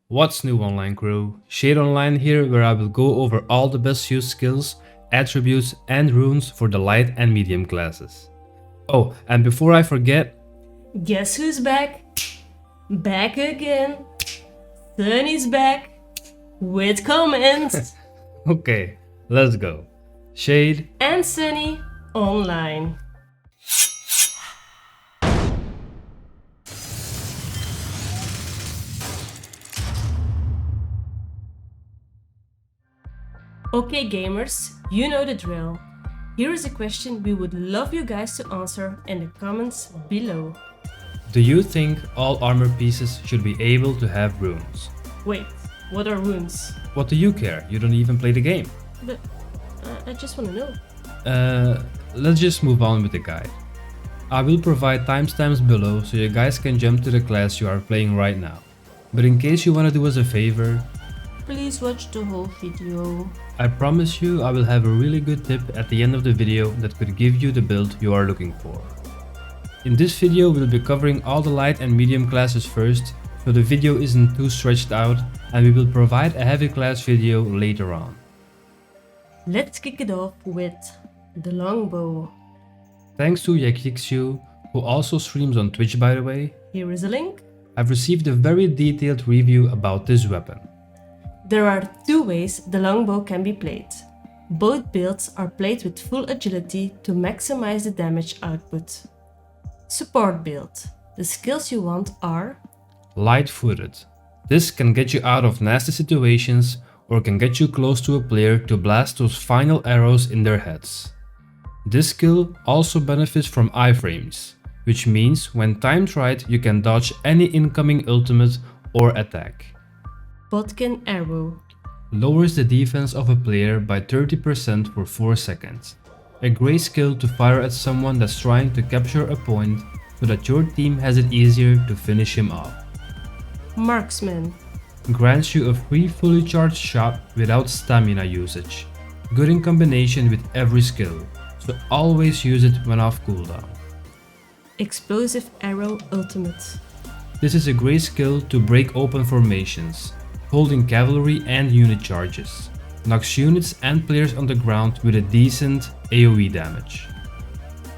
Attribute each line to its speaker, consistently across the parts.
Speaker 1: What's new online crew? ShadeOnline here, where I will go over all the best used skills, attributes and runes for the light and medium classes. Oh, and before I forget,
Speaker 2: Guess who's back? Back again. Sunny's back. With comments.
Speaker 1: okay, let's go. Shade,
Speaker 2: And Sunny online. Okay gamers, you know the drill. Here is a question we would love you guys to answer in the comments below.
Speaker 1: do you think all armor pieces should be able to have runes?
Speaker 2: Wait, what are runes?
Speaker 1: What do you care? You don't even play the game.
Speaker 2: But I just want to know.
Speaker 1: Let's just move on with the guide. I will provide timestamps below so you guys can jump to the class you are playing right now. But in case you want to do us a favor,
Speaker 2: Please watch the whole video.
Speaker 1: I promise you I will have a really good tip at the end of the video that could give you the build you are looking for. In this video we'll be covering all the light and medium classes first, so the video isn't too stretched out, and we will provide a heavy class video later on.
Speaker 2: Let's kick it off with the Longbow.
Speaker 1: Thanks to Yakixu, who also streams on Twitch by the way,
Speaker 2: Here is a link.
Speaker 1: I've received a very detailed review about this weapon.
Speaker 2: There are two ways the Longbow can be played. Both builds are played with full agility to maximize the damage output. Support build. The skills you want are
Speaker 1: Light-footed. This can get you out of nasty situations or can get you close to a player to blast those final arrows in their heads. This skill also benefits from iframes, which means when timed right you can dodge any incoming ultimate or attack.
Speaker 2: Bodkin Arrow.
Speaker 1: Lowers the defense of a player by 30% for 4 seconds. A great skill to fire at someone that's trying to capture a point so that your team has it easier to finish him off.
Speaker 2: Marksman.
Speaker 1: Grants you a free fully charged shot without stamina usage. Good in combination with every skill, so always use it when off cooldown.
Speaker 2: Explosive Arrow Ultimate.
Speaker 1: This is a great skill to break open formations, holding cavalry and unit charges. Knocks units and players on the ground with a decent AoE damage.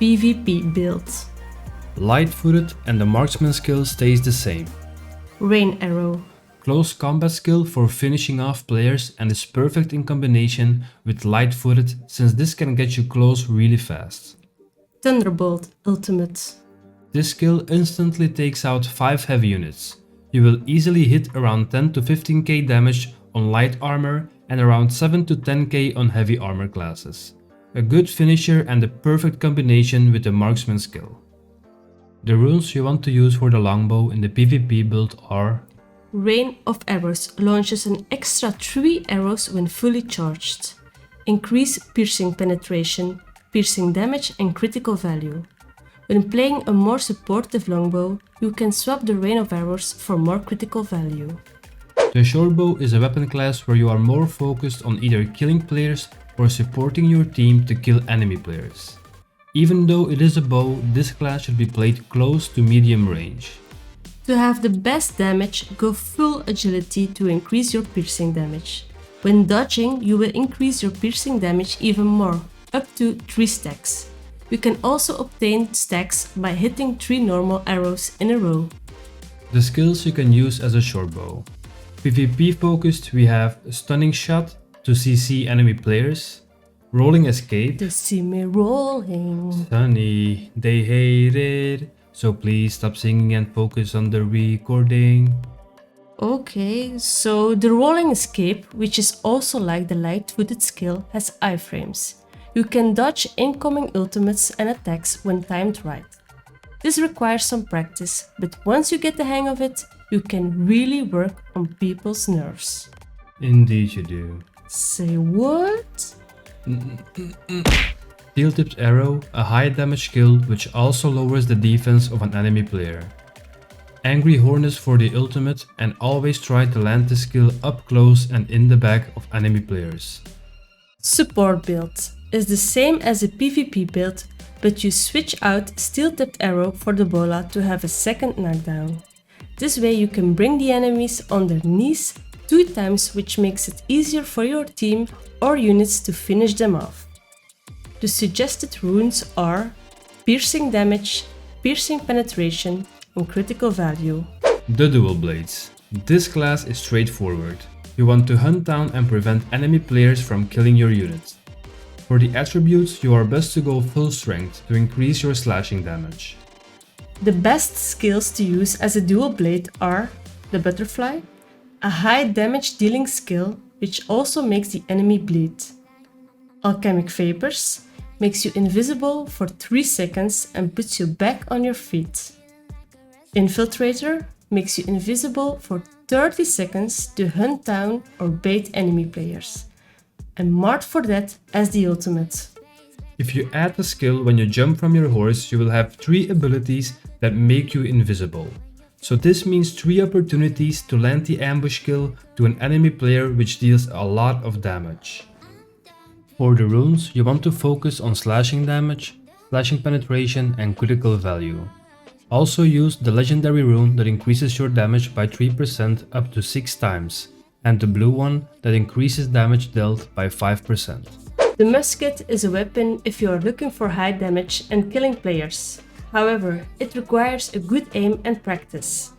Speaker 2: PvP build.
Speaker 1: Light-footed and the marksman skill stays the same.
Speaker 2: Rain Arrow.
Speaker 1: Close combat skill for finishing off players and is perfect in combination with light-footed since this can get you close really fast.
Speaker 2: Thunderbolt Ultimate.
Speaker 1: This skill instantly takes out 5 heavy units. You will easily hit around 10 to 15k damage on light armor and around 7 to 10k on heavy armor classes. A good finisher and the perfect combination with the marksman skill. The runes you want to use for the longbow in the PvP build are
Speaker 2: Rain of Arrows launches an extra 3 arrows when fully charged. Increase piercing penetration, piercing damage and critical value. When playing a more supportive longbow, you can swap the Rain of Arrows for more critical value.
Speaker 1: The Shortbow is a weapon class where you are more focused on either killing players or supporting your team to kill enemy players. Even though it is a bow, this class should be played close to medium range.
Speaker 2: To have the best damage, go full agility to increase your piercing damage. When dodging, you will increase your piercing damage even more, up to 3 stacks. You can also obtain stacks by hitting 3 normal arrows in a row.
Speaker 1: The skills you can use as a shortbow. PvP focused we have Stunning Shot to CC enemy players, Rolling Escape.
Speaker 2: They see me rolling.
Speaker 1: Sunny, they hate it, so please stop singing and focus on the recording.
Speaker 2: Okay, so the rolling escape, which is also like the light-footed skill, has iframes. You can dodge incoming ultimates and attacks when timed right. This requires some practice, but once you get the hang of it, you can really work on people's nerves.
Speaker 1: Indeed you do.
Speaker 2: Say what?
Speaker 1: Steel-tipped arrow, a high damage skill which also lowers the defense of an enemy player. Angry Hornets for the ultimate, and always try to land this skill up close and in the back of enemy players.
Speaker 2: Support build is the same as a PvP build, but you switch out steel-tipped arrow for the bola to have a second knockdown. This way you can bring the enemies on their knees 2 times, which makes it easier for your team or units to finish them off. The suggested runes are piercing damage, piercing penetration, and critical value.
Speaker 1: The Dualblades. This class is straightforward. You want to hunt down and prevent enemy players from killing your units. For the attributes, you are best to go full strength to increase your slashing damage.
Speaker 2: The best skills to use as a dual blade are the Butterfly, a high damage dealing skill which also makes the enemy bleed. Alchemic Vapors makes you invisible for 3 seconds and puts you back on your feet. Infiltrator makes you invisible for 30 seconds to hunt down or bait enemy players. And Marked for that as the ultimate.
Speaker 1: If you add the skill when you jump from your horse, you will have 3 abilities that make you invisible. So this means 3 opportunities to land the ambush kill to an enemy player, which deals a lot of damage. For the runes, you want to focus on slashing damage, slashing penetration and critical value. Also use the legendary rune that increases your damage by 3% up to 6 times, and the blue one that increases damage dealt by 5%.
Speaker 2: The Musket is a weapon if you are looking for high damage and killing players. However, it requires a good aim and practice.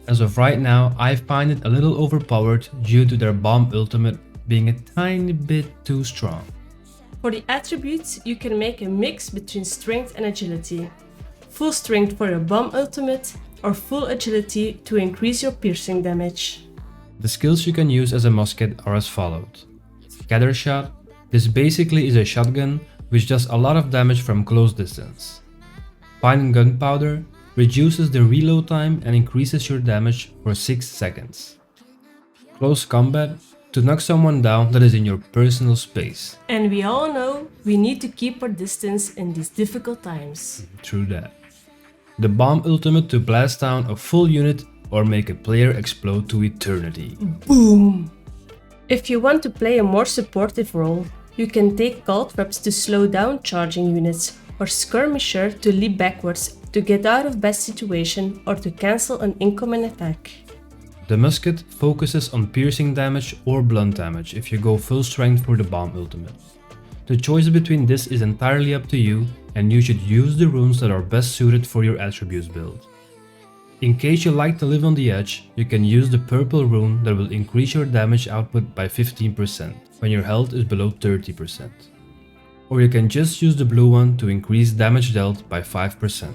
Speaker 1: As of right now, I find it a little overpowered due to their bomb ultimate being a tiny bit too strong.
Speaker 2: For the attributes, you can make a mix between strength and agility. Full strength for your bomb ultimate or full agility to increase your piercing damage.
Speaker 1: The skills you can use as a musket are as follows. Scatter Shot. This basically is a shotgun which does a lot of damage from close distance. Fine Gunpowder reduces the reload time and increases your damage for 6 seconds. Close Combat, to knock someone down that is in your personal space.
Speaker 2: And we all know we need to keep our distance in these difficult times.
Speaker 1: True that. The Bomb Ultimate to blast down a full unit or make a player explode to eternity.
Speaker 2: Boom! If you want to play a more supportive role, you can take Cult Reps to slow down charging units, or Skirmisher to leap backwards to get out of bad situation or to cancel an incoming attack.
Speaker 1: The Musket focuses on piercing damage or blunt damage if you go full strength for the Bomb Ultimate. The choice between this is entirely up to you, and you should use the runes that are best suited for your attributes build. In case you like to live on the edge, you can use the purple rune that will increase your damage output by 15% when your health is below 30%. Or you can just use the blue one to increase damage dealt by 5%.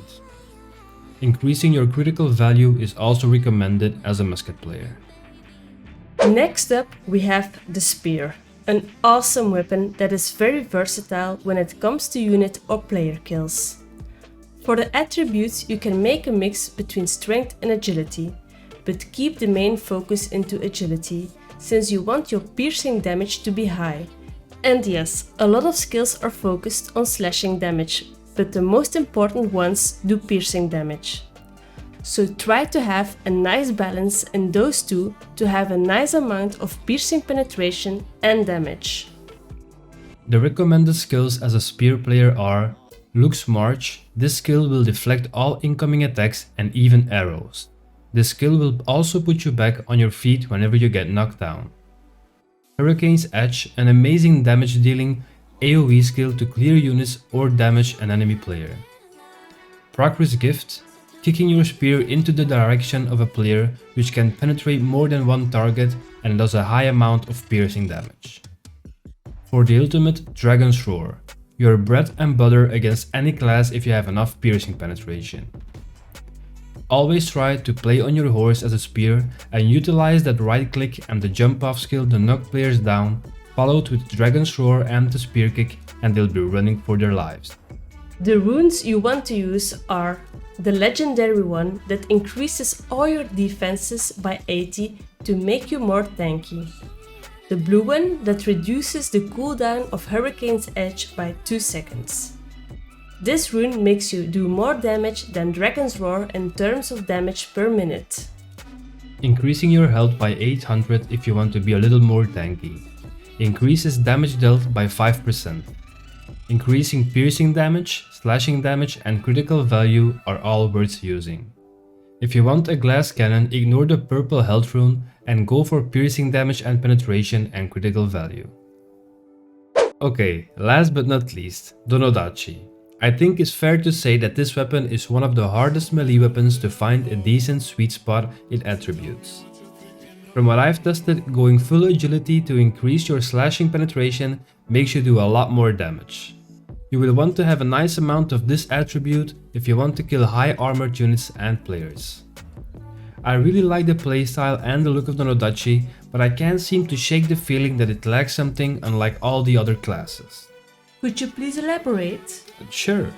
Speaker 1: Increasing your critical value is also recommended as a musket player.
Speaker 2: Next up we have the Spear, an awesome weapon that is very versatile when it comes to unit or player kills. For the attributes you can make a mix between strength and agility, but keep the main focus into agility since you want your piercing damage to be high. And yes, a lot of skills are focused on slashing damage, but the most important ones do piercing damage. So try to have a nice balance in those two to have a nice amount of piercing penetration and damage.
Speaker 1: The recommended skills as a spear player are Luke's March. This skill will deflect all incoming attacks and even arrows. This skill will also put you back on your feet whenever you get knocked down. Hurricane's Edge, an amazing damage dealing AoE skill to clear units or damage an enemy player. Progress Gift, kicking your spear into the direction of a player which can penetrate more than one target and does a high amount of piercing damage. For the ultimate, Dragon's Roar, your bread and butter against any class if you have enough piercing penetration. Always try to play on your horse as a spear and utilize that right click and the jump off skill to knock players down, followed with Dragon's Roar and the spear kick, and they'll be running for their lives.
Speaker 2: The runes you want to use are the legendary one that increases all your defenses by 80 to make you more tanky. The blue one that reduces the cooldown of Hurricane's Edge by 2 seconds. This rune makes you do more damage than Dragon's Roar in terms of damage per minute.
Speaker 1: Increasing your health by 800 if you want to be a little more tanky. Increases damage dealt by 5%. Increasing piercing damage, slashing damage and critical value are all worth using. If you want a glass cannon, ignore the purple health rune and go for piercing damage and penetration and critical value. Okay, last but not least, the Nodachi. I think it's fair to say that this weapon is one of the hardest melee weapons to find a decent sweet spot in attributes. From what I've tested, going full agility to increase your slashing penetration makes you do a lot more damage. You will want to have a nice amount of this attribute if you want to kill high armored units and players. I really like the playstyle and the look of the Nodachi, but I can't seem to shake the feeling that it lacks something unlike all the other classes.
Speaker 2: Could you please elaborate?
Speaker 1: Sure.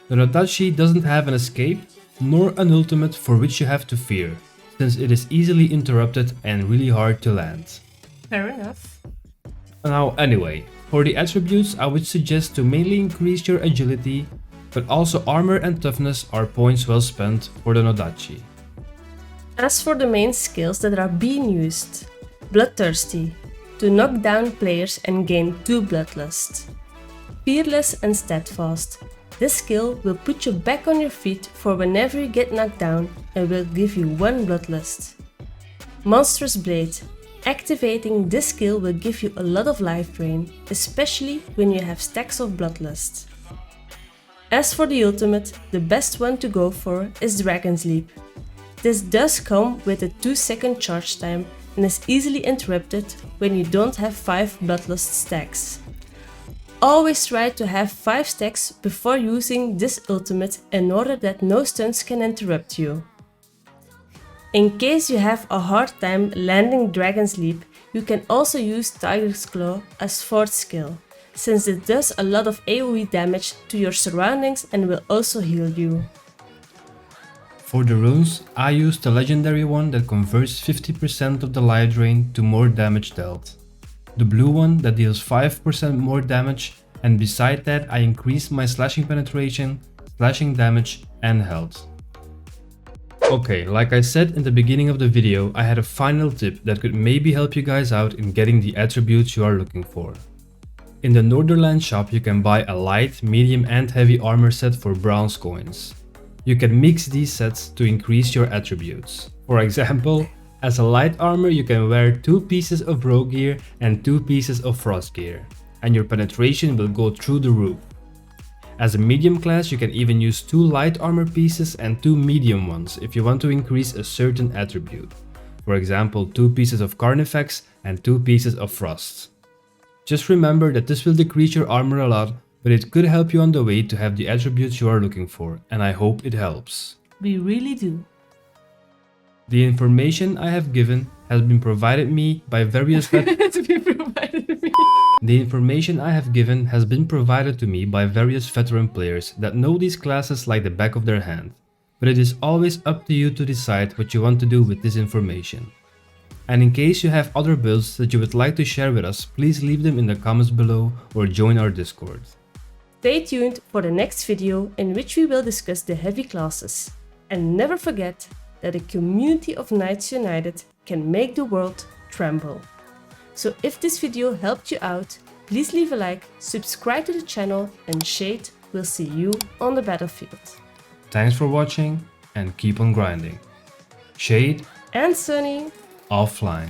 Speaker 1: The Nodachi doesn't have an escape, nor an ultimate for which you have to fear, since it is easily interrupted and really hard to land.
Speaker 2: Fair enough.
Speaker 1: Now anyway, for the attributes I would suggest to mainly increase your agility, but also armor and toughness are points well spent for the Nodachi.
Speaker 2: As for the main skills that are being used, Bloodthirsty, to knock down players and gain 2 Bloodlust. Fearless and Steadfast, this skill will put you back on your feet for whenever you get knocked down and will give you 1 Bloodlust. Monstrous Blade, activating this skill will give you a lot of life drain, especially when you have stacks of Bloodlust. As for the ultimate, the best one to go for is Dragon's Leap. This does come with a 2-second charge time and is easily interrupted when you don't have 5 Bloodlust stacks. Always try to have 5 stacks before using this ultimate in order that no stuns can interrupt you. In case you have a hard time landing Dragon's Leap, you can also use Tiger's Claw as 4th skill, since it does a lot of AoE damage to your surroundings and will also heal you.
Speaker 1: For the runes, I used the legendary one that converts 50% of the life drain to more damage dealt, the blue one that deals 5% more damage, and beside that I increased my slashing penetration, slashing damage and health. Okay, like I said in the beginning of the video, I had a final tip that could maybe help you guys out in getting the attributes you are looking for. In the Northernland shop you can buy a light, medium and heavy armor set for bronze coins. You can mix these sets to increase your attributes. For example, as a light armor you can wear 2 pieces of rogue gear and 2 pieces of frost gear, and your penetration will go through the roof. As a medium class you can even use 2 light armor pieces and 2 medium ones if you want to increase a certain attribute. For example, 2 pieces of Carnifex and 2 pieces of frost. Just remember that this will decrease your armor a lot, but it could help you on the way to have the attributes you are looking for, and I hope it helps.
Speaker 2: We really do.
Speaker 1: The information I have given has been provided me by various The information I have given has been provided to me by various veteran players that know these classes like the back of their hand, but it is always up to you to decide what you want to do with this information. And in case you have other builds that you would like to share with us, please leave them in the comments below or join our Discord.
Speaker 2: Stay tuned for the next video in which we will discuss the heavy classes. And never forget that a community of Knights United can make the world tremble. So if this video helped you out, please leave a like, subscribe to the channel, and Shade will see you on the battlefield.
Speaker 1: Thanks for watching and keep on grinding. Shade
Speaker 2: and Sunny
Speaker 1: offline.